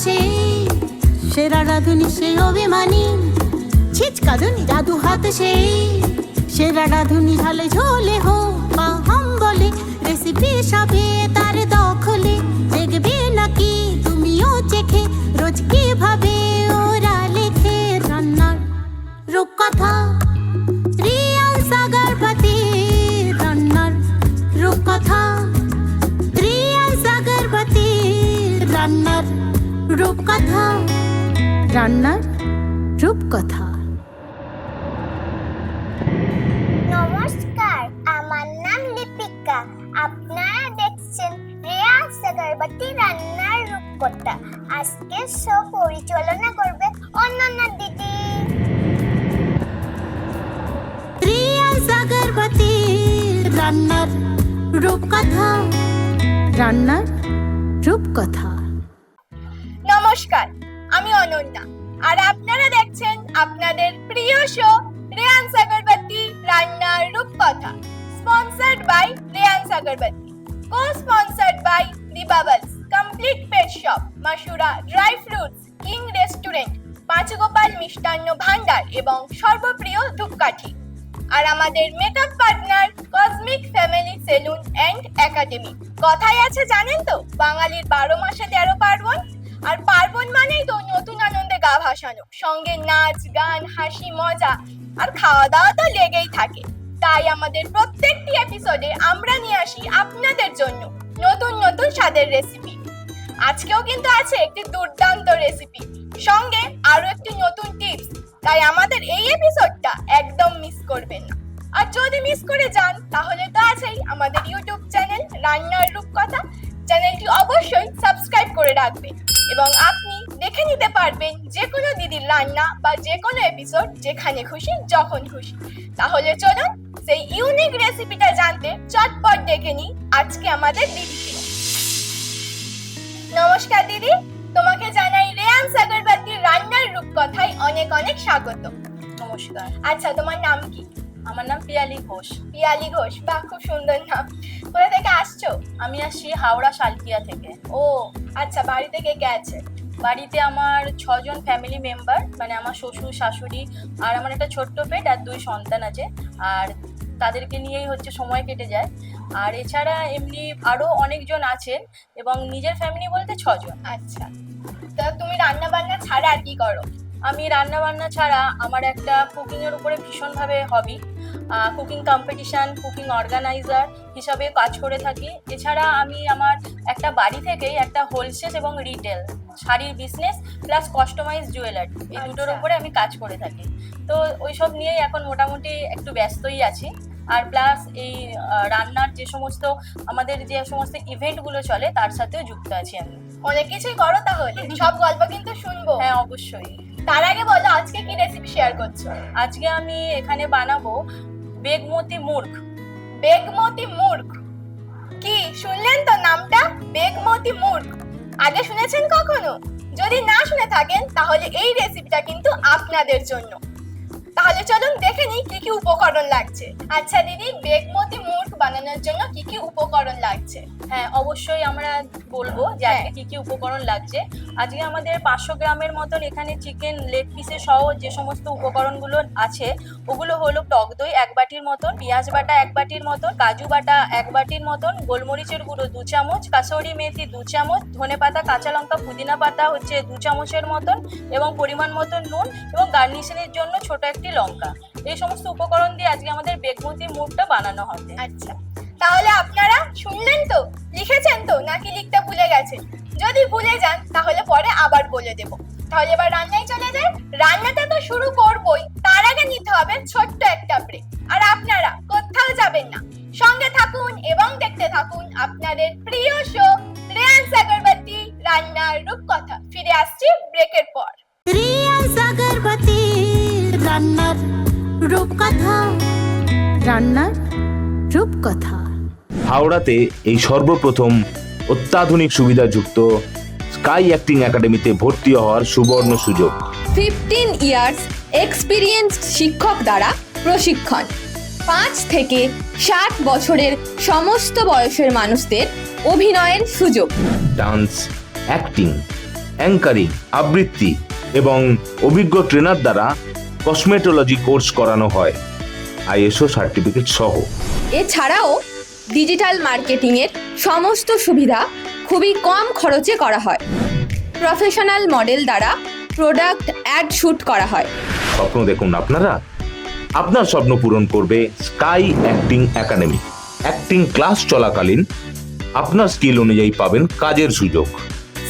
সে, সেরা রাঁধুনি সে অভিমানী, ছিচকাদুনি জাদু হাত সে, সেরা রাঁধুনি ঝালে ঝোলে হোক বা হাম বলে, রেসিপি সবে তার দখলে, দেখবে নাকি তুমিও চেখে রোজ কিভাবে ওরা লেখে রান্নার রূপকথা। রিয়ান সাগরবতী রান্নার রূপকথা, রিয়ান সাগরবতী রান্নার রূপকথা, রান্নার রূপকথা। নমস্কার, আমার নাম দীপিকা। আপনারা দেখছেন রিয়ান সাগরবতী রান্নার রূপকথা। আজকে শো পরিচালনা করবে অনন্যা দিদি। রিয়ান সাগরবতী রান্নার রূপকথা, রান্নার রূপকথা। নমস্কার, আমি অনন্যা, আর আপনারা দেখছেন আপনাদের প্রিয় শো রিয়ান সাগরবতী রান্নার রূপকথা, sponsored by Riyan Sagarbati, co-sponsored by The Bubbles, Complete Pet Shop, Masura dry fruits, king restaurant, Panchgopal Mishtanna Bhandar এবং সর্বপ্রিয় ধূপকাঠি। আর আমাদের makeup partner cosmic family salon and academy. কথাই আছে জানেন তো, বাঙালির 12 মাসে 13 পার্বণ। আর পার্বণ মানেই তো নতুন আনন্দে গা ভাসানো, সঙ্গে নাচ গান হাসি মজা আর খাওয়া দাওয়া তো লেগেই থাকে। তাই আমাদের প্রত্যেকটি এপিসোডে আমরা নিয়ে আসি আপনাদের জন্য নতুন নতুন স্বাদের রেসিপি। আজকেও কিন্তু আছে একটি দুর্দান্ত রেসিপি, সঙ্গে আরো একটি নতুন টিপস। তাই আমাদের এই এপিসোডটা একদম মিস করবেন না। আর যদি মিস করে যান তাহলে তো আছেই আমাদের ইউটিউব চ্যানেল রান্নার রূপকথা। চ্যানেলটি অবশ্যই সাবস্ক্রাইব করে রাখবেন এবং আপনি দেখে নিতে পারবেন যে কোনো দিদির রান্না বা যে কোনো এপিসোড যেখানে খুশি যখন খুশি। তাহলে চলুন সেই ইউনিক রেসিপিটা জানতে চটপট দেখে নিই আজকে আমাদের দিদিকে। নমস্কার দিদি, তোমাকে জানাই রিয়ান সাগরবতী রান্নার রূপকথায় অনেক অনেক স্বাগত। নমস্কার। আচ্ছা, তোমার নাম কি? আমার নাম পিয়ালি ঘোষ। পিয়ালি ঘোষ, বাহ, খুব সুন্দর নাম। কোথা থেকে আসছো? আমি আসছি হাওড়া শালকিয়া থেকে। ও আচ্ছা, বাড়িতে কে কে আছে? বাড়িতে আমার 6 জন ফ্যামিলি মেম্বার, মানে আমার শ্বশুর শাশুড়ি আর আমার একটা ছোট্ট পেট আর 2 সন্তান আছে। আর তাদেরকে নিয়েই হচ্ছে সময় কেটে যায়। আর এছাড়া এমনি আরো অনেকজন আছেন এবং নিজের ফ্যামিলি বলতে 6 জন। আচ্ছা, তা তুমি রান্না বান্না ছাড়া আর কি করো? আমি রান্না বান্না ছাড়া আমার একটা কুকিংয়ের উপরে ভীষণভাবে হবি। কুকিং কম্পিটিশান, কুকিং অর্গানাইজার হিসাবে কাজ করে থাকি। এছাড়া আমি আমার একটা বাড়ি থেকেই একটা হোলসেল এবং রিটেল শাড়ির বিজনেস প্লাস কাস্টমাইজ জুয়েলারি, এই দুটোর উপরে আমি কাজ করে থাকি। তো ওইসব নিয়েই এখন মোটামুটি একটু ব্যস্তই আছি। আর প্লাস এই রান্নার যে সমস্ত আমাদের যে সমস্ত ইভেন্টগুলো চলে তার সাথেও যুক্ত আছি আমি। অনেক কিছুই করো তাহলে, সব গল্প কিন্তু শুনবো। হ্যাঁ, অবশ্যই। তার আগে বলো আজকে কি রেসিপি শেয়ার করছো? আজকে আমি এখানে বানাবো বেগমতি মুর্গ। বেগমতি মুর্গ, কি শুনলেন তো নামটা? বেগমতি মুর্গ আগে শুনেছেন কখনো? যদি না শুনে থাকেন তাহলে এই রেসিপিটা কিন্তু আপনাদের জন্য। তাহলে চলুন দেখে নিই কি কি উপকরণ লাগছে। আচ্ছা দিদি, বেগমতি মুর্গ বানানোর জন্য কি কি উপকরণ লাগছে? হ্যাঁ, অবশ্যই আমরা বলবো যে আজকে কি কি উপকরণ লাগছে। আজকে আমাদের 500 গ্রামের মতন এখানে চিকেন লেগ পিসে সহ যে সমস্ত উপকরণগুলো আছে ওগুলো হলো টক দই 1 বাটির মতন, পেঁয়াজ বাটা 1 বাটির মতন, কাজু বাটা 1 বাটির মতন, গোলমরিচের গুঁড়ো 2 চামচ, কাসুরি মেথি 2 চামচ, ধনে পাতা, কাঁচা লঙ্কা, পুদিনা পাতা হচ্ছে 2 চামচের মতন এবং পরিমাণ মতন নুন এবং গার্নিশিংয়ের জন্য ছোট একটি লঙ্কা। এই সমস্ত উপকরণ দিয়ে আজকে আমাদের বেগমতি মুর্গটা বানানো হবে। আচ্ছা, তাহলে আপনারা শুনলেন তো, লিখেছেন তো, নাকি লিখতে ভুলে গেছেন? যদি ভুলে যান তাহলে পরে আবার বলে দেব। তাহলে এবার রান্নায় চলে যাই। রান্নাটা তো শুরু করবই, তার আগে নিতে হবে ছোট্ট একটা ব্রেক। আর আপনারা কোথাও যাবেন না, সঙ্গে থাকুন এবং দেখতে থাকুন আপনাদের প্রিয় শো রিয়ান সাগরবতী রান্নার রূপকথা। ফিরে আসছি ব্রেকের পর। রিয়ান সাগরবতী রান্নার রূপকথা, রান্নার রূপকথা। হাওড়াতে এই সর্বপ্রথম অত্যাধুনিক সুবিধাযুক্ত স্কাই অ্যাক্টিং একাডেমিতে ভর্তি হওয়ার সুবর্ণ সুযোগ। 15 ইয়ার্স এক্সপিরিয়েন্স শিক্ষক দ্বারা প্রশিক্ষণ। 5 থেকে 60 বছরের সমস্ত বয়সের মানুষদের অভিনয়ের সুযোগ। ডান্স, অ্যাক্টিং, অ্যাঙ্কারিং, আবৃত্তি এবং অভিজ্ঞ ট্রেনার দ্বারা কসমেটোলজি কোর্স করানো হয় ISO সার্টিফিকেট সহ। এছাড়াও ডিজিটাল মার্কেটিংয়ের সমস্ত সুবিধা খুবই কম খরচে করা হয়। প্রফেশনাল মডেল দ্বারা প্রোডাক্ট অ্যাড শুট করা হয়। স্বপ্ন দেখুন আপনার স্বপ্ন পূরণ করবে sky acting academy. Acting class চলাকালীন আপনার স্কিল অনুযায়ী পাবেন কাজের সুযোগ।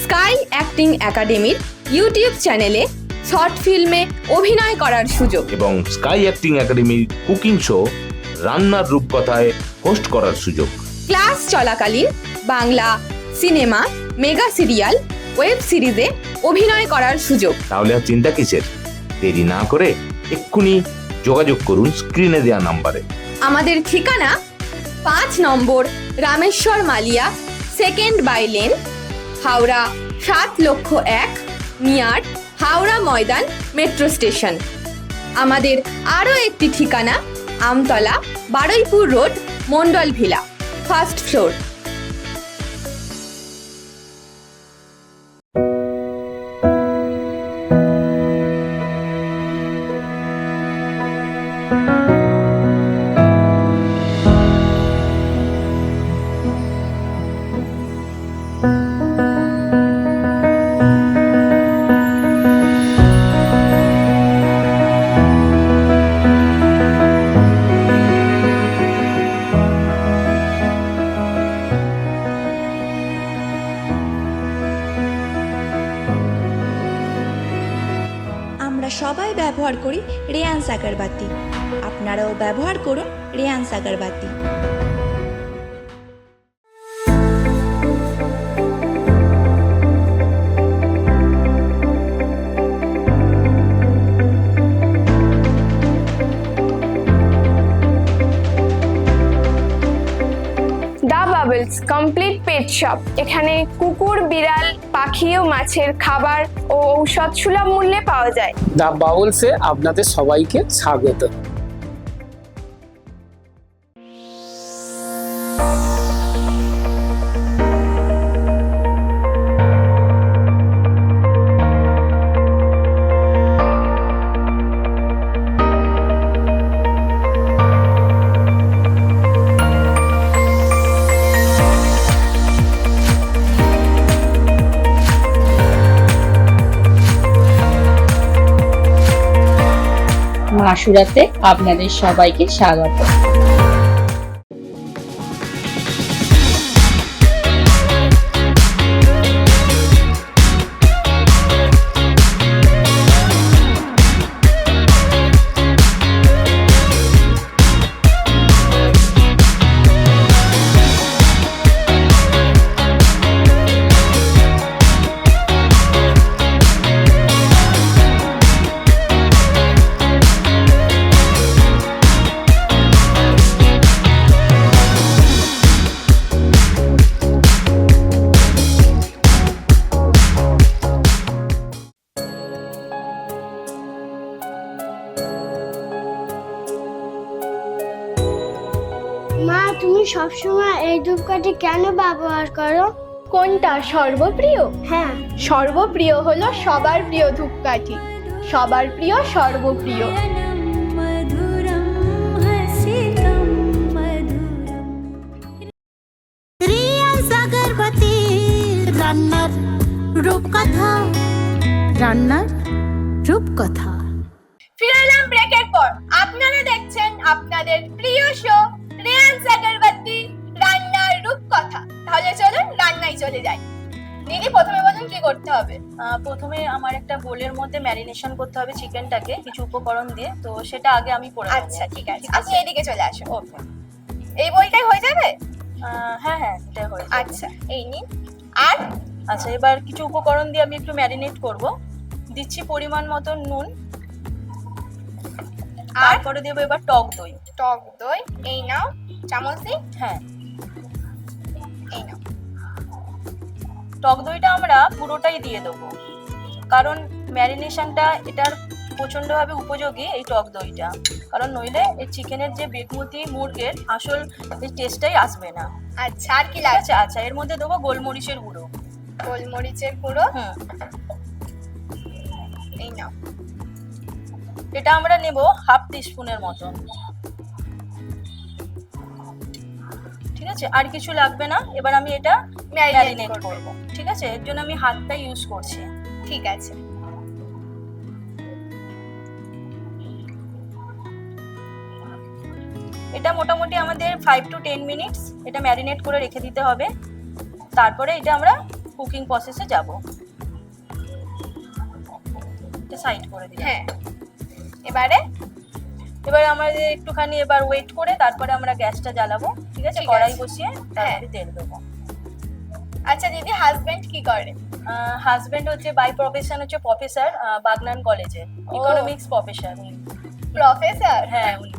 স্কাই অ্যাক্টিং একাডেমির ইউটিউব চ্যানেলে শর্ট ফিল্মে অভিনয় করার সুযোগ এবং স্কাই অ্যাক্টিং একাডেমির কুকিং শো রান্নার রূপকথায় হোস্ট করার সুযোগ। ক্লাস চলাকালীন Bangla cinema, mega serial, web সিরিজে অভিনয় করার সুযোগ। তাহলে আর চিন্তা কিসের? দেরি না করে এক্ষুনি যোগাযোগ করুন স্ক্রিনে দেওয়া নাম্বারে। আমাদের ঠিকানা 5 নম্বর Rameshwar Malia second by lane, Howrah 7,01,000 near Howrah Maidan metro station. আমাদের আরও একটি ঠিকানা Amtala Baruipur road, Mondal villa, first floor. আমরা সবাই ব্যবহার করি রেয়ান্স আগরবাতি। আপনারাও ব্যবহার করুন রেয়ান্স আগরবাতি। The Bubbles complete pet shop. এখানে কুকুর, বিড়াল, পাখি ও মাছের খাবার ও ঔষধ সুলভ মূল্যে পাওয়া যায়। দ্য বাউলসে আপনাদের সবাইকে স্বাগত। মাসুরাতে আপনাদের সবাইকে স্বাগত। মা, তুমি সবসময় এই ধূপকাঠি কেন ব্যবহার করো? কোনটা সর্বপ্রিয়? হ্যাঁ, সর্বপ্রিয় হলো সবার প্রিয় ধূপকাঠি। সবার প্রিয় সর্বপ্রিয়। রিয়াজ আগরবাতি রান্নার রূপকথা। রান্নার রূপকথা। ফিরে এলাম ব্রেকের পর। আপনারা দেখছেন আপনাদের প্রিয় শো রেয়ান্স আগরবাতি রান্নার রূপকথা। তাহলে চলুন রান্নায় চলে যাই। দিদি, প্রথমে বলুন কি করতে হবে? প্রথমে আমার একটা বোলের মধ্যে ম্যারিনেশন করতে হবে চিকেনটাকে কিছু উপকরণ দিয়ে, তো সেটা আগে আমি করে নেব। আচ্ছা, ঠিক আছে, আপনি এদিকে চলে আসুন। ওকে, এই বইটাই হয়ে যাবে? হ্যাঁ হ্যাঁ, এটা হয়ে যাবে। আচ্ছা, এই নিন। আর আচ্ছা, এবার কিছু উপকরণ দিয়ে আমি একটু ম্যারিনেট করব। দিচ্ছি পরিমাণ মতো নুন, তারপরে দেবো এবার টক দই। টক দই এই নাও, চামচ দিই। হ্যাঁ, এই নাও। টক দইটা আমরা পুরোটাই দিয়ে দেবো, কারণ ম্যারিনেশনটা এটার প্রচন্ডভাবে উপযোগী এই টক দইটা, কারণ নইলে এই চিকেনের যে বেগমতি মুরগের আসল টেস্টটাই আসবে না। আচ্ছা, আর কি লাগছে? আচ্ছা, এর মধ্যে দেবো গোলমরিচের গুঁড়ো। গোলমরিচের গুঁড়ো, হুম, এই নাও। এটা আমরা নেব হাফ টিস্পুনের মতন। ঠিক আছে, আর কিছু লাগবে না। এবার আমি এটা ম্যারিনেট করব। ঠিক আছে, এর জন্য আমি হাতটা ইউজ করছি। ঠিক আছে। এটা মোটামুটি আমাদের 5 to 10 মিনিটস এটা ম্যারিনেট করে রেখে দিতে হবে। তারপরে এটা আমরা কুকিং প্রসেসে যাব। এটা সাইড করে দিই। হ্যাঁ, এবারে আমাদের একটুখানি এবার ওয়েট করে তারপরে আমরা গ্যাসটা জ্বালাবো। ঠিক আছে, ঠিক কড়াই আছে। বসিয়ে তারপরে তেল দেবো। আচ্ছা দিদি, হাজবেন্ড কি করে? হাজবেন্ড হচ্ছে বাই প্রফেশন হচ্ছে প্রফেসর, বাগনান কলেজে ইকোনমিক্স প্রফেসর। প্রফেসর? হ্যাঁ উনি।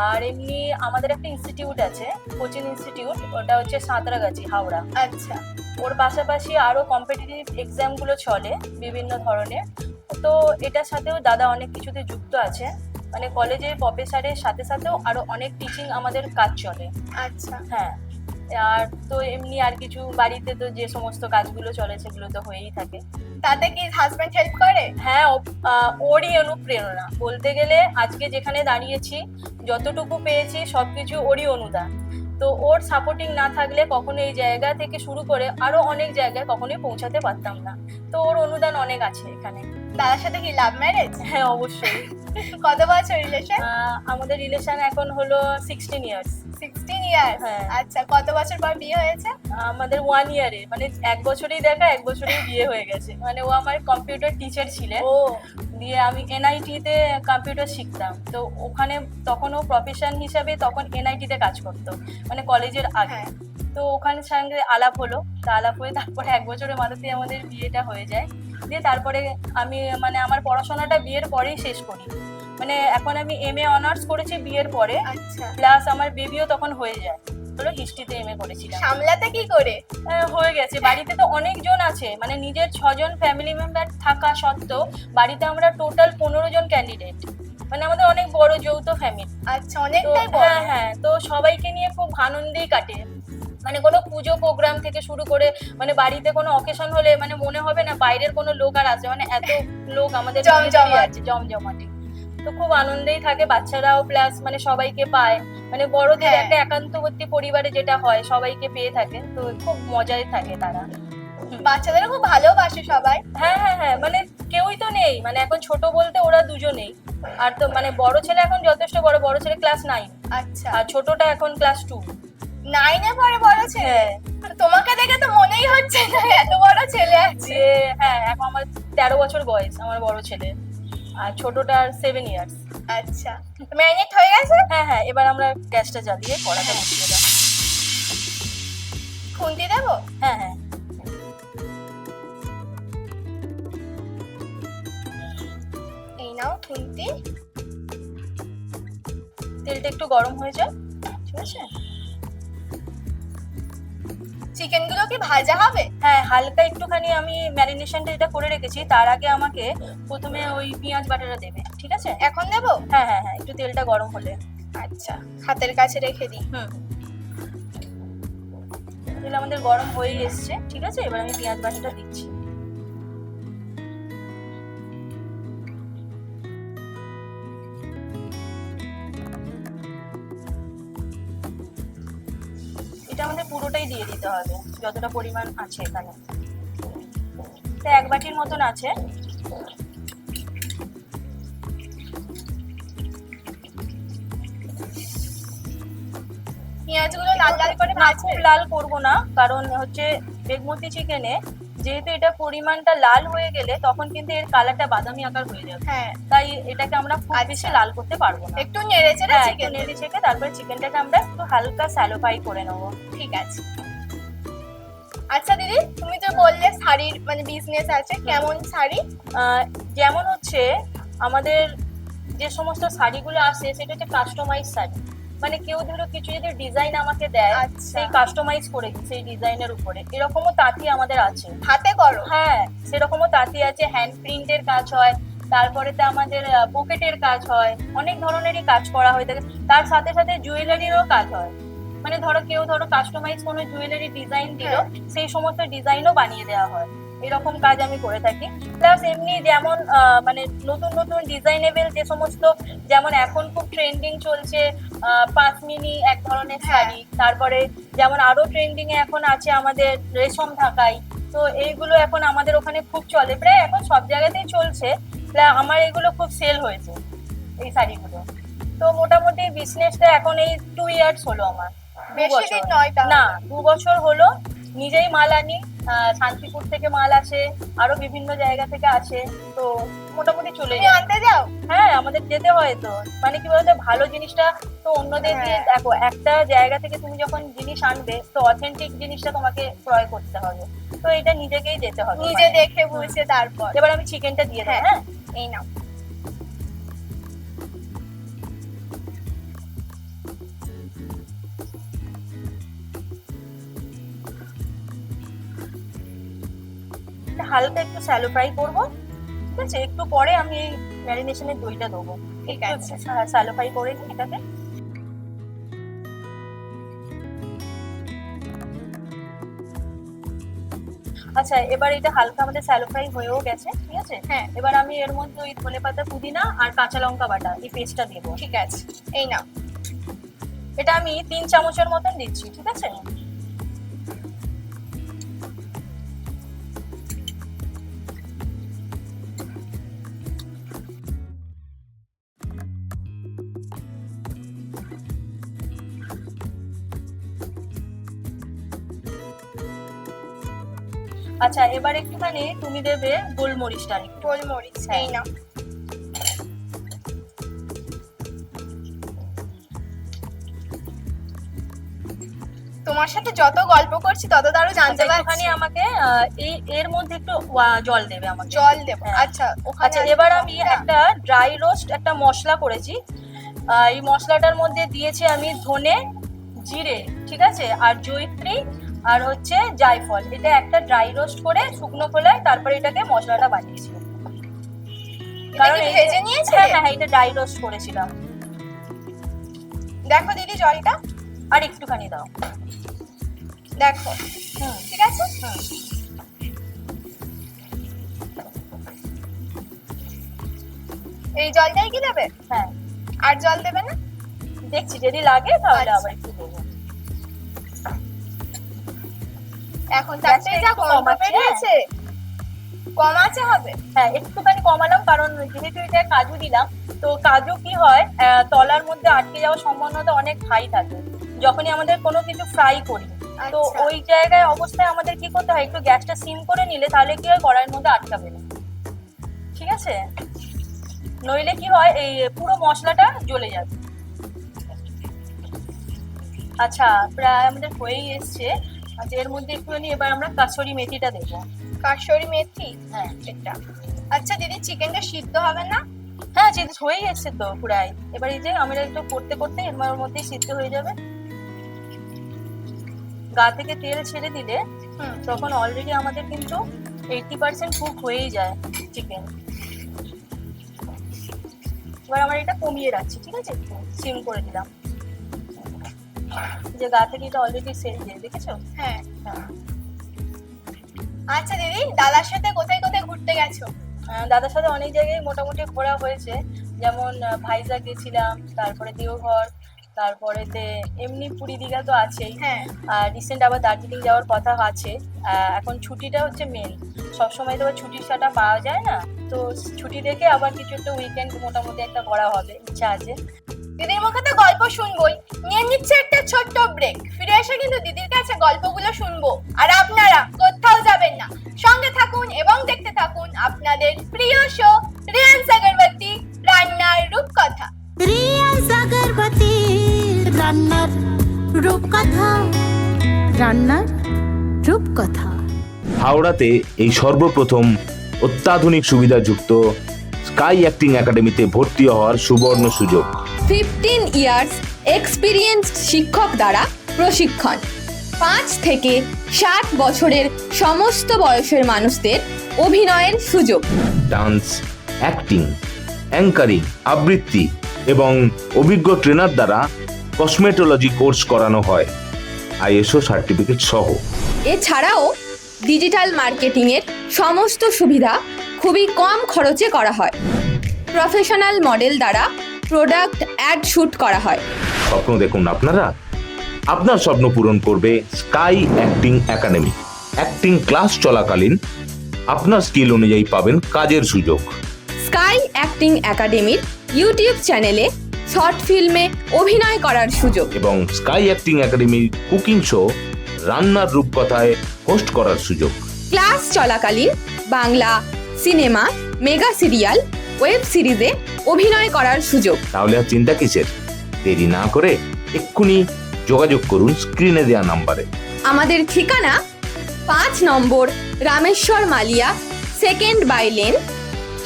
আর এমনি আমাদের একটা ইনস্টিটিউট আছে, কোচিং ইনস্টিটিউট, ওটা হচ্ছে সাঁতরাগাছি, হাওড়া। আচ্ছা। ওর পাশাপাশি আরো কম্পিটিটিভ এক্সাম গুলো চলে বিভিন্ন ধরনের। তো এটার সাথেও দাদা অনেক কিছুতে যুক্ত আছে, মানে কলেজের প্রফেসরের সাথে সাথেও আরো অনেক টিচিং আমাদের কাজ চলে। আচ্ছা। হ্যাঁ, আর তো এমনি আর কিছু বাড়িতে তো যে সমস্ত কাজগুলো চলে সেগুলো তো হয়েই থাকে। তাতে কি হাজবেন্ড হেল্প করে? হ্যাঁ, ওরই অনুপ্রেরণা বলতে গেলে। আজকে যেখানে দাঁড়িয়েছি, যতটুকু পেয়েছি সবকিছু ওরই অনুদান। তো ওর সাপোর্টিং না থাকলে কখনো এই জায়গা থেকে শুরু করে আরো অনেক জায়গায় কখনোই পৌঁছাতে পারতাম না। তো ওর অনুদান অনেক আছে এখানে। দাদার সাথে কি লাভ ম্যারেজ? হ্যাঁ, অবশ্যই। কত বছর রিলেশন? আমাদের রিলেশন এখন হলো 16 ইয়ার্স। 16 ইয়ার্স? হ্যাঁ। আচ্ছা, কত বছর পর বিয়ে হয়েছে? আমাদের 1 ইয়ারে, মানে 1 বছরেই দেখা, 1 বছরেই বিয়ে হয়ে গেছে। মানে ও আমার কম্পিউটার টিচার ছিলেন। ও দিয়ে আমি এনআইটি তে কম্পিউটার শিখতাম। তো ওখানে তখন ও প্রফেশন হিসাবে তখন এনআইটি তে কাজ করতো, মানে কলেজের আগে। হ্যাঁ। তো ওখানে সঙ্গে আলাপ হলো, তা আলাপ হয়ে তারপরে 1 বছরের মাথাতেই আমাদের বিয়েটা হয়ে যায়। দিয়ে তারপরে আমি মানে আমার পড়াশোনাটা বিয়ের পরেই শেষ করি। মানে এখন আমি এমএ অনার্স করেছি বিয়ের পরে, আচ্ছা। প্লাস আমার বেবিও তখন হয়ে যায়। হলো হিস্ট্রিতে এমএ করেছিলাম। সামলাতে কি করে? হয়ে গেছে। বাড়িতে তো অনেকজন আছে, মানে নিজের 6 জন ফ্যামিলি মেম্বার থাকা সত্ত্বেও বাড়িতে আমরা টোটাল 15 জন ক্যান্ডিডেট, মানে আমাদের অনেক বড় যৌথ ফ্যামিলি। আচ্ছা, অনেকটাই বড়। হ্যাঁ হ্যাঁ, তো সবাইকে নিয়ে খুব আনন্দেই কাটে। মানে কোনো পুজো প্রোগ্রাম থেকে শুরু করে মানে বাড়িতে কোনো অকেশন হলে মানে মনে হবে না বাইরের কোনো লোক আর আছে, মানে এত লোক আমাদের জমজমাট। আছে, জমজমাটি। তো খুব আনন্দেই থাকে বাচ্চারাও, প্লাস মানে সবাইকে পায়। মানে বড়দের হ্যাঁ। একটা একান্তবর্তী পরিবারে যেটা হয় সবাইকে পেয়ে থাকে, তো খুব মজায় থাকে তারা। বাচ্চাদেরও খুব ভালোবাসে সবাই। হ্যাঁ হ্যাঁ হ্যাঁ, মানে কেউই তো নেই, মানে এখন ছোট বলতে ওরা দুজনেই। আর তো মানে বড় ছেলে এখন যথেষ্ট বড়, বড় ছেলে ক্লাস 9, আচ্ছা। আর ছোটটা এখন ক্লাস 2। 9-এ পড়ে বড় ছেলে? হ্যাঁ। তোমাকে দেখে তো মনেই হচ্ছে না এত বড় ছেলে আছে। হ্যাঁ, এখন আমার 13 বছর বয়স আমার বড় ছেলে, আর ছোটটার 7 ইয়ার্স। আচ্ছা, ম্যারিনেট হয়ে গেছে? হ্যাঁ হ্যাঁ, এবার আমরা গ্যাসটা জ্বালিয়ে কড়াটা বসিয়ে দাও। খুন্তি দেবো? হ্যাঁ হ্যাঁ, এই নাও খুন্তি। তেলটা একটু গরম হয়ে যায়। ঠিক আছে, চিকেন গুলো কি ভাজা হবে? হ্যাঁ, হালকা একটুখানি আমি ম্যারিনেশনটা যেটা করে রেখেছি তার আগে আমাকে প্রথমে ওই পেঁয়াজ বাটাটা দেবে। ঠিক আছে, এখন দেবো? হ্যাঁ হ্যাঁ হ্যাঁ, একটু তেলটা গরম হলে। আচ্ছা, হাতের কাছে রেখে দিই। তেল আমাদের গরম হয়ে এসছে। ঠিক আছে, এবার আমি পেঁয়াজ বাটাটা দিচ্ছি। এটা আমাদের পুরোটাই দিয়ে দিতে হবে, যতটা পরিমাণ আছে এখানে। তো 1 বাটির মতন আছে। পেঁয়াজগুলো লাল লাল করে না, খুব লাল করবো না, কারণ হচ্ছে বেগমতি চিকেনে যেহেতু এটা পরিমাণটা লাল হয়ে গেলে তখন কিন্তু এর কালারটা বাদামি আকার হয়ে যাবে। হ্যাঁ, তাই এটাকে আমরা খুব বেশি লাল করতে পারবো না। একটু নেড়ে চেড়ে হ্যাঁ, একটু চিকেন নেড়ে চেড়ে তারপরে চিকেনটাকে আমরা একটু হালকা স্যালো ফ্রাই করে নেবো। ঠিক আছে। আচ্ছা দিদি, তুমি তো বললে শাড়ির মানে বিজনেস আছে, কেমন শাড়ি? যেমন হচ্ছে আমাদের যে সমস্ত শাড়িগুলো আসে সেটা হচ্ছে কাস্টমাইজ শাড়ি। মানে কেউ ধরো কিছু যদি ডিজাইন আমাকে দেয়, আচ্ছা। সেই কাস্টমাইজ করে দিই সেই ডিজাইনের উপরে। এরকমও তাঁতি আমাদের আছে। হাতে করো? হ্যাঁ, সেরকমও তাঁতি আছে, হ্যান্ড প্রিন্টের কাজ হয়, তারপরে তো আমাদের পকেটের কাজ হয়, অনেক ধরনেরই কাজ করা হয়ে থাকে। তার সাথে সাথে জুয়েলারিরও কাজ হয়। মানে ধরো কাস্টমাইজ কোনো জুয়েলারি ডিজাইন দিল, সেই সমস্ত ডিজাইনও বানিয়ে দেওয়া হয়। এরকম কাজ আমি করে থাকি। প্লাস এমনি যেমন মানে নতুন নতুন ডিজাইনেবল যে সমস্ত, যেমন এখন খুব ট্রেন্ডিং চলছে পাঁচমিনি এক ধরনের শাড়ি, তারপরে যেমন আরো ট্রেন্ডিং এ এখন আছে আমাদের রেশম ঢাকাই। তো এইগুলো এখন আমাদের ওখানে খুব চলে, প্রায় এখন সব জায়গাতেই চলছে। আমার এগুলো খুব সেল হয়েছে এই শাড়িগুলো। তো মোটামুটি বিজনেসটা এখন এই 2 ইয়ার্স হলো আমার। বেশি দিন নয় তাহলে। না, 2 বছর হলো। নিজেই মাল আনি, শান্তিপুর থেকে মাল আসে, আরো বিভিন্ন জায়গা থেকে আসে। তো মোটামুটি চলে তুমি আনতে যাও? হ্যাঁ, আমাদের যেতে হয়। তো মানে কি বলতো, ভালো জিনিসটা তো অন্যদের দিয়ে, দেখো একটা জায়গা থেকে তুমি যখন জিনিস আনবে তো অথেন্টিক জিনিসটা তোমাকে ক্রয় করতে হবে। তো এটা নিজেকেই যেতে হবে, নিজে দেখে বুঝে তারপর। এবার আমি চিকেনটা দিয়ে দেবো। হ্যাঁ, এই নাও। হালকা একটু স্যালো ফ্রাই করবো, ঠিক আছে? একটু পরে আমি এই ম্যারিনেশনের দইটা দেবো। ঠিক আছে, স্যালো ফ্রাই করে নিই এটাকে। আচ্ছা, এবার এটা হালকা আমাদের স্যালো ফ্রাই হয়েও গেছে, ঠিক আছে? হ্যাঁ, এবার আমি এর মধ্যে ওই ধনেপাতা, পুদিনা আর কাঁচা লঙ্কা বাটা এই পেস্টটা দেবো। ঠিক আছে, এই নাও। এটা আমি 3 চামচের মতন দিচ্ছি, ঠিক আছে? আচ্ছা, এবার একটুখানি তুমি দেবে গোলমরিচটা, গোলমরিচ, এই নাও। তোমার সাথে যত গল্প করছি তত আরো জানতে পারছি। একটুখানি আমাকে এর মধ্যে একটু জল দেবে আমাকে। জল দেব? হ্যাঁ। আচ্ছা, আচ্ছা, এবার আমি একটা ড্রাই রোস্ট একটা মশলা করেছি। এই মশলাটার মধ্যে দিয়েছি আমি ধনে, জিরে, ঠিক আছে, আর জয়িত্রী, আর হচ্ছে জায়ফল। এটা একটা ড্রাই রোস্ট করে শুকনো খোলায় তারপরে এটাকে মশলাটা বানিয়েছি। কারণ ভেজে নিয়েছে। হ্যাঁ, এটা ড্রাই রোস্ট করেছিলাম। দেখো দিদি, জলটা আর একটুখানি দাও। দেখো, ঠিক আছে। এই জলটাই কি দেবে? হ্যাঁ। আর জল দেবে না? দেখছি, যদি লাগে তাহলে আবার একটু দেবো। এখন তাতে যা গন্ধ বেরিয়েছে, কমাতে হবে। হ্যাঁ, একটুখানি কমালাম, কারণ যেহেতু এটা কাজু দিলাম, তো কাজু কি হয়, তলার মধ্যে আটকে যাওয়ার সম্ভাবনাটা অনেক হাই থাকে যখনই আমাদের কোনো কিছু ফ্রাই করি। তো ওই জায়গায় অবস্থায় আমাদের কি করতে হয়, একটু গ্যাসটা সিম করে নিলে তাহলে কি হয়, কড়াইয়ের মধ্যে আটকাবে না, ঠিক আছে? নইলে কি হয়, এই পুরো মশলাটা জ্বলে যাবে। আচ্ছা, প্রায় আমাদের হয়েই এসছে। আচ্ছা, এর মধ্যে একটুখানি এবার আমরা কাসুরি মেথিটা দেবো। কাসুরি মেথি? হ্যাঁ, এটা। আচ্ছা দিদি, চিকেনটা সিদ্ধ হবে না? হ্যাঁ, সিদ্ধ হয়েই এসছে তো প্রায়। এবার এই যে আমরা একটু করতে করতে এর মধ্যেই সিদ্ধ হয়ে যাবে। গা থেকে তেল ছেড়ে দিলে তখন অলরেডি আমাদের কিন্তু 80% কুক হয়েই যায় চিকেন। এবার আমরা এটা কমিয়ে রাখছি, ঠিক আছে? একটু সিম করে দিলাম, যে গা থেকে এটা অলরেডি সেরে যায়, দেখেছো? হ্যাঁ। আচ্ছা দিদি, দাদার সাথে কোথায় কোথায় ঘুরতে গেছো? দাদার সাথে অনেক জায়গায় মোটামুটি ঘোরা হয়েছে, যেমন ভাইজাগ গেছিলাম, তারপরে দেওঘর, তারপরে এমনি পুরী দীঘা তো আছেই। হ্যাঁ। আর রিসেন্ট আবার দার্জিলিং যাওয়ার কথা আছে। এখন ছুটিটা হচ্ছে মেন, সবসময় তো ছুটির সাটা পাওয়া যায় না। তো ছুটি দেখে আবার কিছু একটা উইকেন্ড মোটামুটি একটা করা হবে, ইচ্ছা আছে। দিদির মুখে তো গল্প শুনবোই, নিয়ে নিচ্ছে একটা ছোট্ট ব্রেক। ফিরে এসে কিন্তু দিদির কাছে গল্পগুলো শুনবো। আর আপনারা কোথাও যাবেন না, সঙ্গে থাকুন এবং দেখতে থাকুন আপনাদের প্রিয় শো রিয়ান্স আগরবাতি রান্নার রূপকথা। রিয়ান্স আগরবাতি রান্নার রূপকথা, রান্নার রূপকথা। হাওড়াতে এই সর্বপ্রথম অত্যাধুনিক সুবিধাযুক্ত স্কাই অ্যাক্টিং একাডেমিতে ভর্তি হওয়ার সুবর্ণ সুযোগ। 15 ইয়ার্স এক্সপিরিয়েন্সড শিক্ষক দ্বারা প্রশিক্ষণ। 5 থেকে 60 বছরের সমস্ত বয়সের মানুষদের অভিনয়ের সুযোগ। ডান্স, অ্যাক্টিং, অ্যাঙ্কারিং, আবৃত্তি এবং অভিজ্ঞ ট্রেনার দ্বারা কসমেটোলজি কোর্স করানো হয় ISO সার্টিফিকেট সহ। এছাড়াও ডিজিটাল মার্কেটিংয়ের সমস্ত সুবিধা খুবই কম খরচে করা হয়। প্রফেশনাল মডেল দ্বারা প্রোডাক্ট অ্যাড শুট করা হয়। স্বপ্ন দেখুন আপনারা, আপনার স্বপ্ন পূরণ করবে sky acting academy. Acting class চলাকালীন আপনার স্কিল অনুযায়ী পাবেন কাজের সুযোগ। স্কাই অ্যাক্টিং একাডেমির ইউটিউব চ্যানেলে শর্ট ফিল্মে অভিনয় করার সুযোগ এবং স্কাই অ্যাক্টিং একাডেমির কুকিং শো রান্নার রূপকথায় হোস্ট করার সুযোগ। ক্লাস চলাকালীন Bangla cinema, mega serial, web সিরিজে অভিনয় করার সুযোগ। তাহলে আর চিন্তা কিসের? দেরি না করে এক্ষুনি যোগাযোগ করুন স্ক্রিনে দেওয়া নাম্বারে। আমাদের ঠিকানা 5 নম্বর Rameshwar Malia second by lane,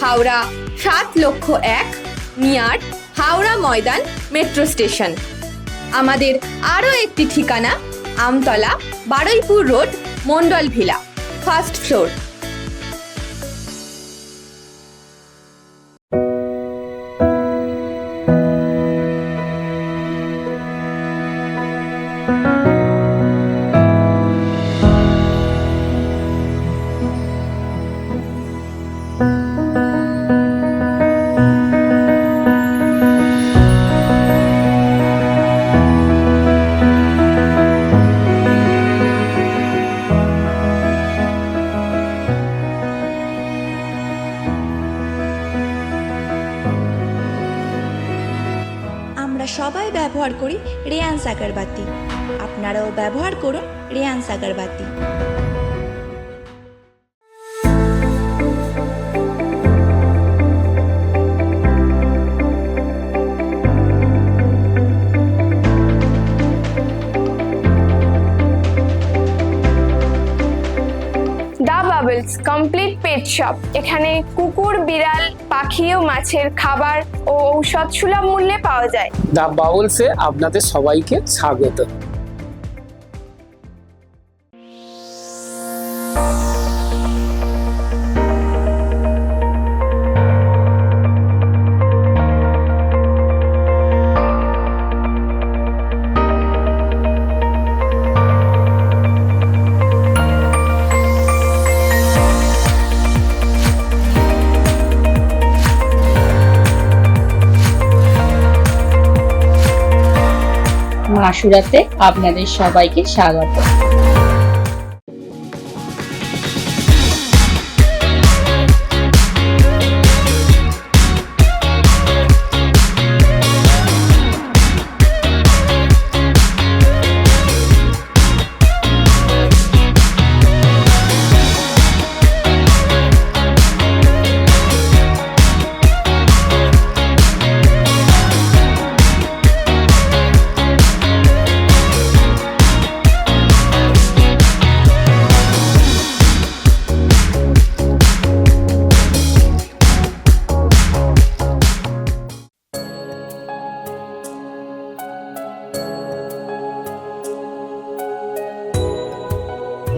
Howrah 7,01,000 near Howrah Maidan metro station. আমাদের আরও একটি ঠিকানা Amtala Baruipur road, Mondal villa, first floor. আমরা সবাই ব্যবহার করি রেয়ান্স আগরবাতি। আপনারাও ব্যবহার করুন রেয়ান্স আগরবাতি। The Bubbles complete pet shop, এখানে কুকুর, বিড়াল, পাখি ও মাছের খাবার ও ঔষধ সুলভ মূল্যে পাওয়া যায়। দ্য বাউলসে আপনাদের সবাইকে স্বাগত। মাসুরাতে আপনাদের সবাইকে স্বাগত।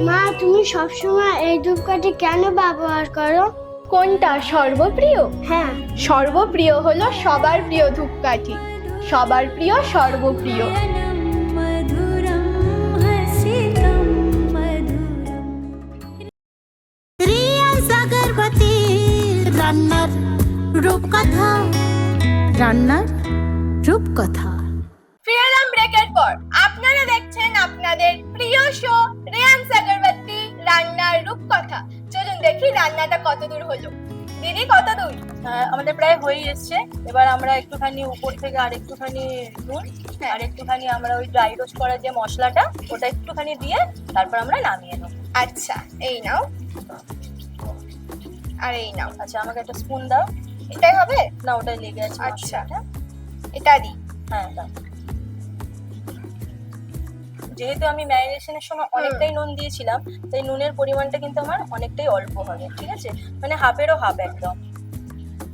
মা, তুমি সবসময় এই ধূপকাঠি কেন ব্যবহার করো? কোনটা সর্বপ্রিয়? হ্যাঁ, সর্বপ্রিয় হলো সবার প্রিয় ধূপকাঠি, সবার প্রিয় সর্বপ্রিয়। রিয়ান্স আগরবাতি রান্নার রূপকথা, রান্নার রূপকথা। ফিরে এলাম ব্রেকের পর। আপনারা দেখছেন আপনাদের প্রিয় শো রেয়ান্স আগরবাতি রান্নার রূপকথা। চলুন দেখি রান্নাটা কত দূর হলো। দিদি, কত দূর? আমাদের প্রায় হয়ে এসছে। এবার আমরা একটুখানি উপর থেকে আর একটুখানি নুন আর একটুখানি আমরা ওই ড্রাই রোস্ট করার যে মশলাটা ওটা একটুখানি দিয়ে তারপর আমরা নামিয়ে নেব। আচ্ছা, এই নাও, আর এই নাও। আচ্ছা, আমাকে একটা স্পুন দাও। এটাই হবে না, ওটাই লেগে আছে। আচ্ছা, এটা দিই। হ্যাঁ দাও। যেহেতু আমি ম্যারিনেশনের সময় অনেকটাই নুন দিয়েছিলাম, তাই নুনের পরিমাণটা কিন্তু আমার অনেকটাই অল্প হবে। ঠিক আছে, মানে হাফেরও হাফ, একদম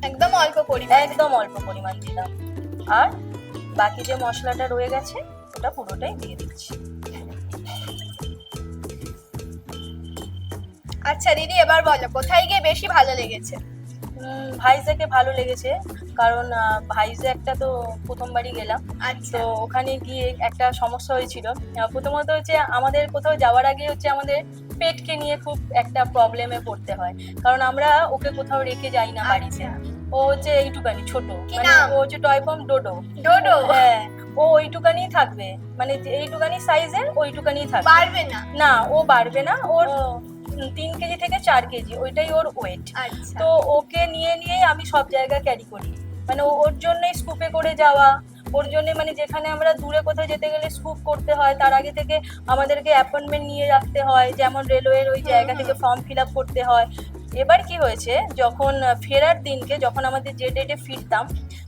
একদম অল্প পরিমাণ, একদম অল্প পরিমাণ দিলাম। আর বাকি যে মশলাটা রয়ে গেছে ওটা পুরোটাই দিয়ে দিচ্ছি। আচ্ছা দিদি, এবার বলো কোথায় গিয়ে বেশি ভালো লেগেছে? ভাইজ্যাকে ভালো লেগেছে, কারণ ভাইজ্যাকটা তো প্রথমবারই গেলাম। আচ্ছা তো ওখানে গিয়ে একটা সমস্যা হয়েছিল। প্রথমত হচ্ছে আমাদের কোথাও যাওয়ার আগে হচ্ছে আমাদের পেটকে নিয়ে খুব একটা প্রবলেমে পড়তে হয়, কারণ আমরা ওকে কোথাও রেখে যাই না বাড়িতে। ও হচ্ছে এইটুকানি ছোট, কি মানে নাম? ও হচ্ছে টয় পম ডোডো। ডোডো হ্যাঁ, ও ওইটুকানি থাকবে, মানে এইটুকানি সাইজের ওইটুকানি থাকবে, পারবে না। না ও বাড়বে না। ওর 3 কেজি থেকে 4 কেজি ওইটাই ওর ওয়েট। আচ্ছা তো ওকে নিয়েই আমি সব জায়গায় ক্যারি করি, মানে ওর জন্যই স্কুপে করে যাওয়া, ওর জন্য মানে যেখানে আমরা দূরে কোথাও যেতে গেলে স্কুপ করতে হয় তার আগে থেকে আমাদেরকে অ্যাপয়েন্টমেন্ট নিয়ে রাখতে হয়, যেমন রেলওয়ের ওই জায়গা থেকে ফর্ম ফিল আপ করতে হয়। এবার কি হয়েছে, যখন ফেরার দিনকে যখন আমাদের যে ডেটে ফিরতাম,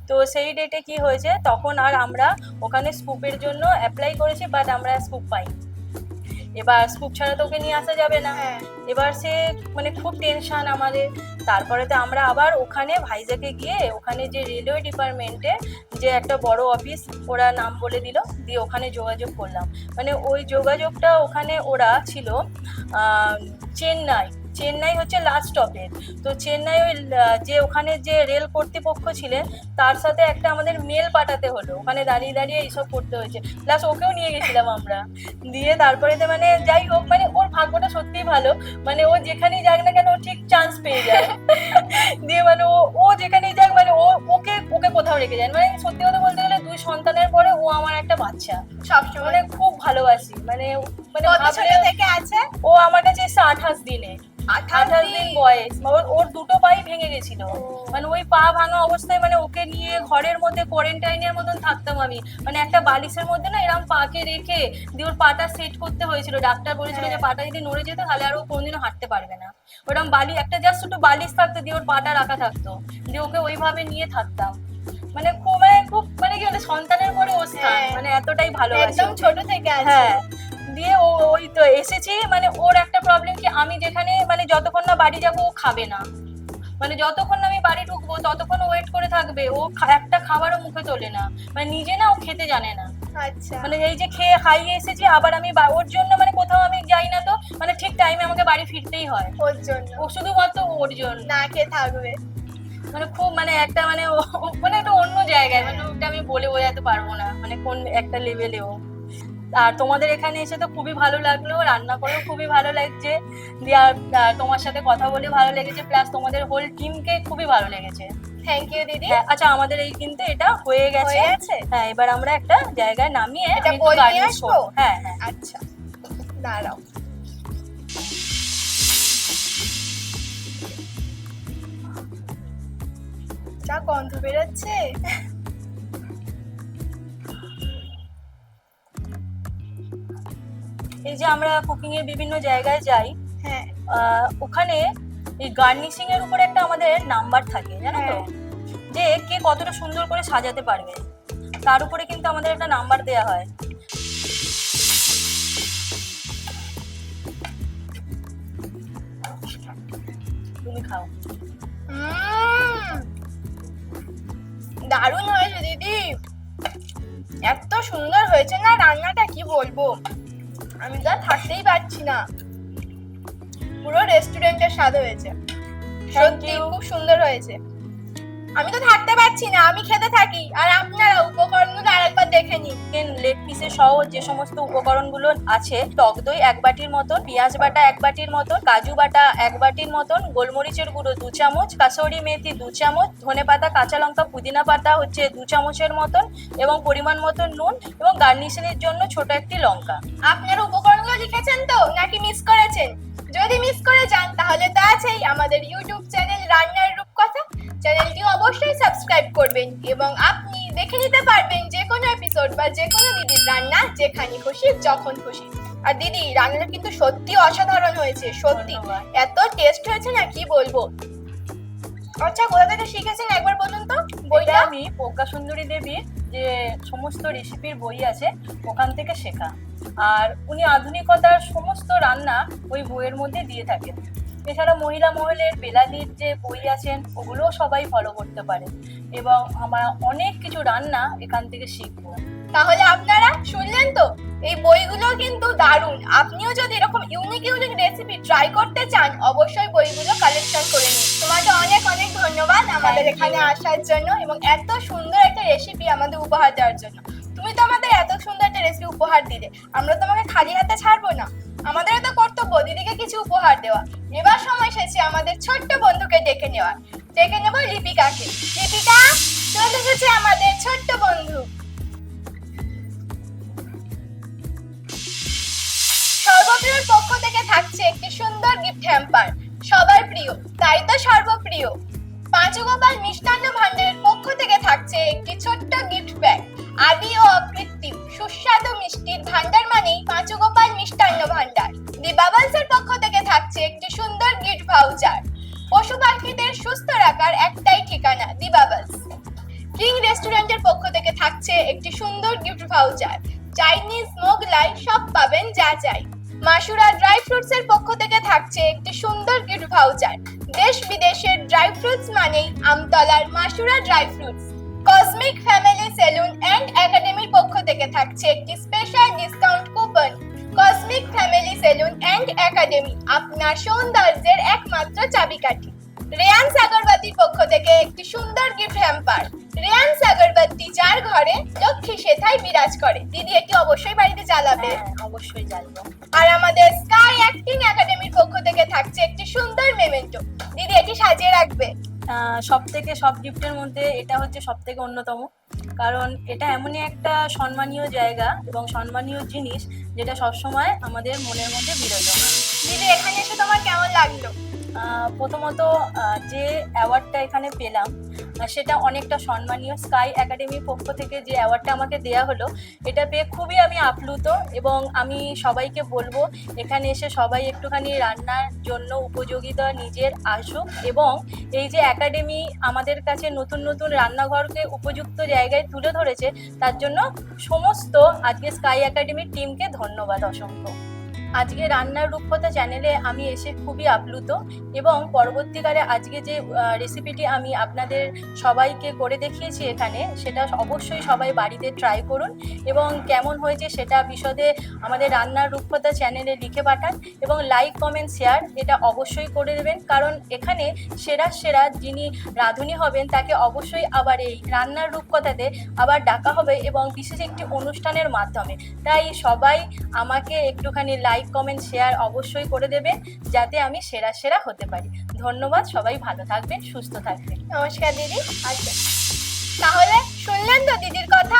তো সেই ডেটে কি হয়েছে, তখন আর আমরা ওখানে স্কুপের জন্য অ্যাপ্লাই করেছি, বাট আমরা স্কুপ পাইনি। এবার স্কুপ ছাড়া তো ওকে নিয়ে আসা যাবে না। এবার সে মানে খুব টেনশন আমাদের। তারপরে তো আমরা আবার ওখানে ভাইজ্যাকে গিয়ে ওখানে যে রেলওয়ে ডিপার্টমেন্টে যে একটা বড় অফিস, ওরা নাম বলে দিল, দিয়ে ওখানে যোগাযোগ করলাম। মানে ওই যোগাযোগটা ওখানে ওরা ছিল চেন্নাই হচ্ছে লাস্ট স্টপেজ। তো চেন্নাই ওই যে ওখানে যে রেল কর্তৃপক্ষ ছিলেন তার সাথে একটা আমাদের মেল পাঠাতে হলো, ওখানে দাঁড়িয়ে দাঁড়িয়ে এইসব করতে হয়েছে, প্লাস ওকেও নিয়ে গেছিলাম আমরা। দিয়ে তারপরে তো মানে যাই হোক, মানে ওর ভাগ্যটা সত্যিই ভালো, মানে ও যেখানেই যাক না কেন ও ঠিক চান্স পেয়ে যায়। দিয়ে মানে ও যেখানেই যাক মানে ওকে কোথাও রেখে যায়। মানে সত্যি কথা বলতে গেলে 2 সন্তানের পরে ও আমার একটা বাচ্চা, সবসময় মানে খুব ভালোবাসি। মানে ছোট থেকে আছে ও আমার কাছে এসে 28 দিনে, 28 দিন বয়স। ওর 2টো পাই ভেঙে গেছিল, মানে ওই পা ভাঙা অবস্থায় মানে ওকে নিয়ে ঘরের মধ্যে কোয়ারেন্টাইনের মতন থাকতাম আমি, মানে একটা বালিশের মধ্যে না এরকম পাকে রেখে দিয়ে ওর পাটা সেট করতে হয়েছিল। ডাক্তার বলেছিল যে পাটা যদি নড়ে যেত তাহলে আর ও কোনোদিনও হাঁটতে পারবে না। ওরকম একটা জাস্ট একটু বালিশ থাকতো, দিয়ে ওর পাটা রাখা থাকতো, দিয়ে ওকে ওইভাবে নিয়ে থাকতাম। মানে খুব কি বলে সন্তানের পরে ও মানে এতটাই ভালোবাসি, একদম ছোট থেকে আছে। হ্যাঁ। দিয়ে ওই তো এসেছি, মানে ওর একটা প্রবলেম কি, আমি যেখানে মানে যতক্ষণ না বাড়ি যাবো ও খাবে না, মানে যতক্ষণ না আমি বাড়ি ঢুকবো ততক্ষণ ওয়েট করে থাকবে। ও একটা খাবারও মুখে তোলে না, মানে নিজে না ও খেতে জানে না। আচ্ছা মানে এই যে খেয়ে খাইয়ে এসেছি, আবার আমি ওর জন্য মানে কোথাও আমি যাই না, তো মানে ঠিক টাইমে আমাকে বাড়ি ফিরতেই হয় ওর জন্য, ও শুধুমাত্র ওর জন্য না খেয়ে থাকবে। মানে খুব মানে একটা মানে মানে একটা অন্য জায়গায়, মানে ওটা আমি বলে বোঝাতে পারবো না, মানে কোন একটা লেভেলেও। আর তোমাদের এখানে এসে তো খুবই ভালো লাগলো, রান্না করেও খুবই ভালো লাগছে, দিয়ে তোমার সাথে কথা বলে ভালো লেগেছে, প্লাস তোমাদের হোল টিমকে খুবই ভালো লেগেছে। থ্যাংক ইউ দিদি। আচ্ছা, আমাদের এই কিন্তু এটা হয়ে গেছে। হ্যাঁ, এবার আমরা একটা জায়গায় নামিয়ে এটা আমি একটু বলে garnish আসবো? করবো। হ্যাঁ হ্যাঁ আচ্ছা দাঁড়াও, যা গন্ধ বেরোচ্ছে। এই যে আমরা কুকিং এর বিভিন্ন জায়গায় যাই, হ্যাঁ ওখানে এই গার্নিশিং এর উপরে একটা আমাদের নাম্বার থাকে, জানো তো, যে কে কতটা সুন্দর করে সাজাতে পারবে, তার উপরে কিন্তু আমাদের একটা নাম্বার দেয়া হয়। তুমি খাও। দারুণ হয়েছে দিদি, এত সুন্দর হয়েছে না রান্নাটা, কি বলবো, আমি তো আর থাকতেই পারছি না, পুরো রেস্টুরেন্টের স্বাদ হয়েছে, সত্যি খুব সুন্দর হয়েছে। আমি তো থাকতে পারছি না, আমি খেতে থাকি, আর আপনারা উপকরণগুলো আরেকবার দেখে নিন। লেগ পিসের সহ যে সমস্ত উপকরণগুলো আছে, টক দই 1 বাটির মতন, পেঁয়াজ বাটা 1 বাটির মতন, কাজু বাটা 1 বাটির মতন, গোলমরিচের গুঁড়ো 2 চামচ, কাসুরি মেথি 2 চামচ, ধনেপাতা, কাঁচা লঙ্কা, পুদিনা পাতা হচ্ছে 2 চামচের মতন, এবং পরিমাণ মতন নুন, এবং গার্নিশিংয়ের জন্য ছোট একটি লঙ্কা। আপনারা উপকরণগুলো লিখেছেন তো নাকি মিস করেছেন? যদি মিস করে যান তাহলে তো আছেই আমাদের ইউটিউব চ্যানেল রান্নার রূপকথা, চ্যানেলটি অবশ্যই সাবস্ক্রাইব করবেন এবং আপনি দেখে নিতে পারবেন যে কোনো এপিসোড বা যে কোনো দিদির রান্না যেখানে খুশি যখন খুশি। আর দিদি রান্নাটা কিন্তু সত্যি অসাধারণ হয়েছে, সত্যি এত টেস্ট হয়েছে না কি বলবো। আচ্ছা, কোথা থেকে শিখেছেন একবার বলুন তো? বইটা আমি প্রজ্ঞা সুন্দরী দেবীর যে সমস্ত রেসিপির বই আছে ওখান থেকে শেখা, আর উনি আধুনিকতার সমস্ত রান্না ওই বইয়ের মধ্যে দিয়ে থাকেন। এছাড়া মহিলা মহলের বেলাদির যে বই আছেন ওগুলোও সবাই ফলো করতে পারে, এবং আমরা অনেক কিছু রান্না এখান থেকে শিখবো। তাহলে আপনারা শুনলেন তো, এই বইগুলো কিন্তু দারুণ। আপনিও যদি এরকম ইউনিক রেসিপি ট্রাই করতে চান অবশ্যই বইগুলো কালেকশন করে নিন। তোমাকে অনেক অনেক ধন্যবাদ আমাদের এখানে আসার জন্য এবং এত সুন্দর একটা রেসিপি আমাদের উপহার দেওয়ার জন্য। তুমি তো আমাদের এত সুন্দর একটা রেসিপি উপহার দিলে, আমরা তোমাকে খালি হাতে ছাড়বো না। আমাদেরও তো কর্তব্য দিদিকে কিছু উপহার দেওয়া। এবার সময় এসেছে আমাদের ছোট্ট বন্ধুকে ডেকে নেওয়ার। ডেকে নেব লিপিকাকে। লিপিকা, চলে এসেছে আমাদের ছোট্ট বন্ধু। সর্বপ্রিয়র পক্ষ থেকে থাকছে একটি সুন্দর গিফট হ্যাম্পার, সবার প্রিয়, তাই তো সর্বপ্রিয়। পাঁচুগোপাল মিষ্টান্ন ভান্ডারের পক্ষ থেকে থাকছে একটি ছোট্ট গিফট ব্যাগ। আদি ও অকৃত্রিম সুস্বাদু মিষ্টির ভান্ডার মানেই পাঁচুগোপাল মিষ্টান্ন ভান্ডার। দি বাবলসের পক্ষ থেকে থাকছে একটি সুন্দর গিফট ভাউচার। পশু পাখিদের সুস্থ রাখার একটাই ঠিকানা, দি বাবলস। কিং রেস্টুরেন্টের পক্ষ থেকে থাকছে একটি সুন্দর গিফট ভাউচার। চাইনিজ, মোগলাই সব পাবেন যা চাই। মাসুরা ড্রাই ফ্রুটস এর পক্ষ থেকে থাকছে একটি সুন্দর গিফট ভাউচার। দেশ বিদেশের ড্রাই ফ্রুটস মানেই আমতলার Masura dry fruits. Cosmic family salon and একাডেমির পক্ষ থেকে থাকছে একটি special discount coupon. Cosmic family salon and academy, আপনার সৌন্দর্যের একমাত্র চাবিকাঠি। রেয়ান্স আগরবাতির পক্ষ থেকে একটি সুন্দর গিফট হ্যাম্পার। রেয়ান্স আগরবাতি যার ঘরে লক্ষ্মী সেথায় বিরাজ করে। দিদি এটি অবশ্যই বাড়িতে জ্বালাবে। অবশ্যই জ্বালবো। আর আমাদের স্কাই অ্যাক্টিং একাডেমির পক্ষ থেকে থাকছে একটি সুন্দর মেমেন্টো। দিদি এটি সাজিয়ে রাখবে। সব গিফটের মধ্যে এটা হচ্ছে সব থেকে অন্যতম, কারণ এটা এমনই একটা সম্মানীয় জায়গা এবং সম্মানীয় জিনিস যেটা সবসময় আমাদের মনের মধ্যে বিরাজমান। দিদি এখানে এসে তোমার কেমন লাগলো? প্রথমত যে অ্যাওয়ার্ডটা এখানে পেলাম সেটা অনেকটা সম্মানীয়। স্কাই একাডেমির পক্ষ থেকে যে অ্যাওয়ার্ডটা আমাকে দেয়া হলো এটা পেয়ে খুবই আমি আপ্লুত এবং আমি সবাইকে বলবো এখানে এসে সবাই একটুখানি রান্নার জন্য উপযোগিতা নিজের আসুক এবং এই যে একাডেমি আমাদের কাছে নতুন নতুন রান্নাঘরকে উপযুক্ত জায়গায় তুলে ধরেছে তার জন্য সমস্ত আজকে স্কাই একাডেমির টিমকে ধন্যবাদ অসংখ্য। আজকে রান্নার রূপকথা চ্যানেলে আমি এসে খুবই আপ্লুত এবং পরবর্তীকালে আজকে যে রেসিপিটি আমি আপনাদের সবাইকে করে দেখিয়েছি এখানে, সেটা অবশ্যই সবাই বাড়িতে ট্রাই করুন এবং কেমন হয়েছে সেটা বিশদে আমাদের রান্নার রূপকথা চ্যানেলে লিখে পাঠান এবং লাইক, কমেন্ট, শেয়ার এটা অবশ্যই করে দেবেন, কারণ এখানে সেরা যিনি রাঁধুনি হবেন তাকে অবশ্যই আবার এই রান্নার রূপকথাতে আবার ডাকা হবে এবং বিশেষ একটি অনুষ্ঠানের মাধ্যমে। তাই সবাই আমাকে একটুখানি লাইক, কমেন্ট, শেয়ার অবশ্যই করে দেবেন যাতে আমি সেরা হতে পারি। ধন্যবাদ, সবাই ভালো থাকবেন, সুস্থ থাকবেন। নমস্কার দিদি। আচ্ছা, তাহলে শুনলেন তো দিদির কথা।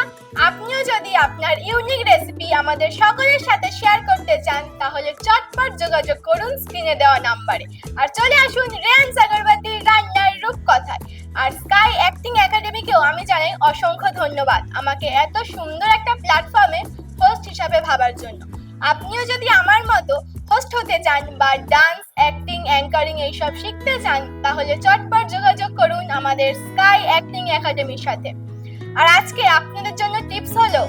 আপনিও যদি আপনার ইউনিক রেসিপি আমাদের সকলের সাথে শেয়ার করতে চান তাহলে চটপট যোগাযোগ করুন স্ক্রিনে দেওয়া নাম্বারে আর চলে আসুন রেয়ান্স আগরবাতির রান্নার রূপকথায়। আর স্কাই অ্যাক্টিং একাডেমিকেও আমি জানাই অসংখ্য ধন্যবাদ আমাকে এত সুন্দর একটা প্ল্যাটফর্মে হোস্ট হিসাবে ভাবার জন্য। আপনিও যদি আমার মতো হোস্ট হতে চান বা ডান্স, অ্যাক্টিং, অ্যাঙ্কারিং এইসব শিখতে চান তাহলে চটপট যোগাযোগ করুন আমাদের স্কাই অ্যাক্টিং একাডেমির সাথে। আর আজকে আপনাদের জন্য টিপস হলো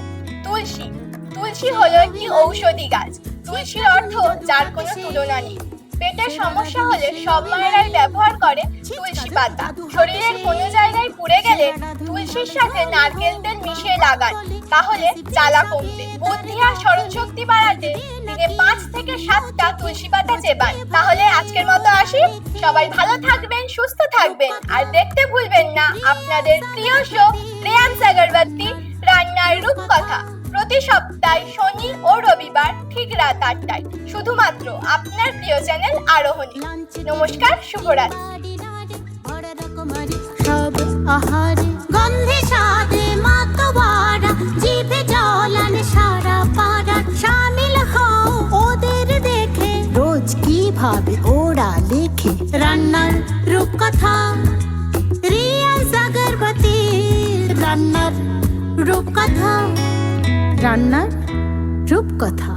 তুলসী। তুলসী হলো একটি ঔষধি গাছ। তুলসীর অর্থ যার কোনো তুলনা নেই। পেটের সমস্যা হলে সব মায়েরাই ব্যবহার করে তুলসী পাতা। শরীরের কোনো জায়গায় পুড়ে গেলে তুলসীর সাথে নারকেল তেল মিশিয়ে লাগান, তাহলে জ্বালা কমবে। বুদ্ধি আর স্মরণ শক্তি বাড়াতে দিনে 5 থেকে 7টা তুলসী পাতা চেবান। তাহলে আজকের মতো আসি, সবাই ভালো থাকবেন, সুস্থ থাকবেন আর দেখতে ভুলবেন না আপনাদের প্রিয় শো রেয়ান্স আগরবাতি রান্নার রূপকথা প্রতি সপ্তাহে শনি ও রবিবার ঠিক রাত 8টায় শুধুমাত্র আপনার প্রিয় চ্যানেল আরোহণী। নমস্কার, শুভরাত্রি। সব আহারে গন্ধে স্বাদে মাতোয়ারা, জিভে জলান সারা পাড়া। শামিল হও ওদের দেখে, রোজ কিভাবে ওরা লেখে রান্নার রূপকথা। রেয়ান্স আগরবাতি রান্নার রূপকথা, রান্নার রূপকথা।